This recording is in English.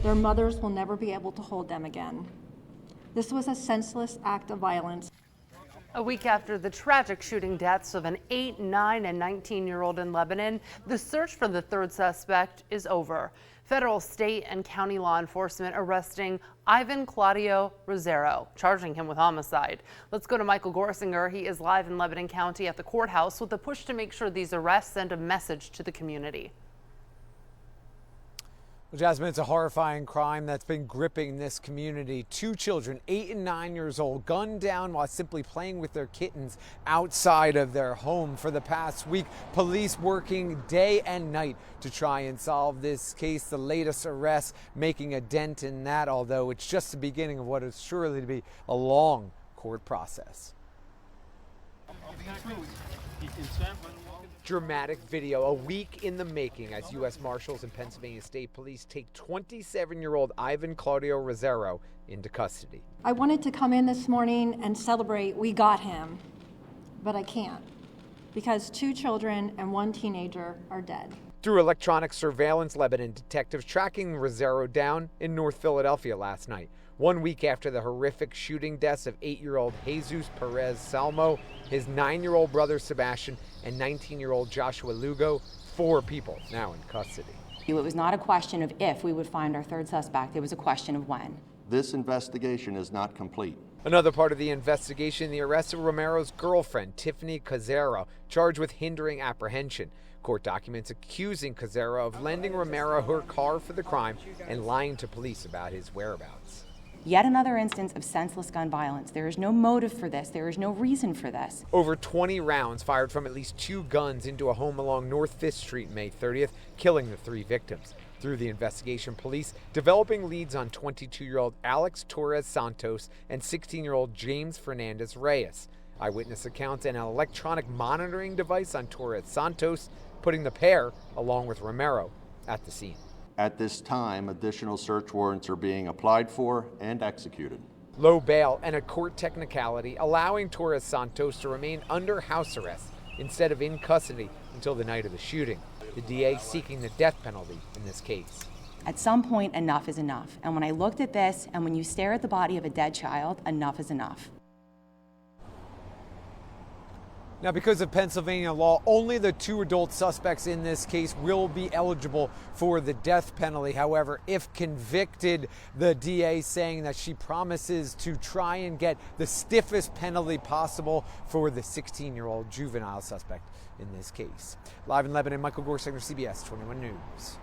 Their mothers will never be able to hold them again. This was a senseless act of violence. A week after the tragic shooting deaths of an 8, 9, and 19-year-old in Lebanon, the search for the third suspect is over. Federal, state, and county law enforcement arresting Ivan Claudio Rosero, charging him with homicide. Let's go to Michael Gorsinger. He is live in Lebanon County at the courthouse with a push to make sure these arrests send a message to the community. Well, Jasmine, it's a horrifying crime that's been gripping this community. 2 children, 8 and 9 years old, gunned down while simply playing with their kittens outside of their home. For the past week, police working day and night to try and solve this case. The latest arrest making a dent in that, although it's just the beginning of what is surely to be a long court process. Dramatic video, a week in the making, as U.S. Marshals and Pennsylvania State Police take 27-year-old Ivan Claudio Rosero into custody. I wanted to come in this morning and celebrate we got him, but I can't, because 2 children and 1 teenager are dead. Through electronic surveillance, Lebanon detectives tracking Rosero down in North Philadelphia last night, 1 week after the horrific shooting deaths of 8-year-old Jesus Perez Salmo, his 9-year-old brother Sebastian, and 19-year-old Joshua Lugo. 4 people now in custody. It was not a question of if we would find our third suspect, it was a question of when. This investigation is not complete. Another part of the investigation, the arrest of Romero's girlfriend, Tiffany Cazzera, charged with hindering apprehension. Court documents accusing Cazzera of lending Romero her car for the crime and lying to police about his whereabouts. Yet another instance of senseless gun violence. There is no motive for this. There is no reason for this. Over 20 rounds fired from at least 2 guns into a home along North 5th Street May 30th, killing the 3 victims. Through the investigation, police developing leads on 22-year-old Alex Torres Santos and 16-year-old James Fernandez Reyes. Eyewitness accounts and an electronic monitoring device on Torres Santos, putting the pair, along with Romero, at the scene. At this time, additional search warrants are being applied for and executed. Low bail and a court technicality allowing Torres Santos to remain under house arrest instead of in custody until the night of the shooting. The DA seeking the death penalty in this case. At some point, enough is enough. And when I looked at this, and when you stare at the body of a dead child, enough is enough. Now, because of Pennsylvania law, only the 2 adult suspects in this case will be eligible for the death penalty. However, if convicted, the DA saying that she promises to try and get the stiffest penalty possible for the 16-year-old juvenile suspect in this case. Live in Lebanon, Michael Gorsinger, CBS 21 News.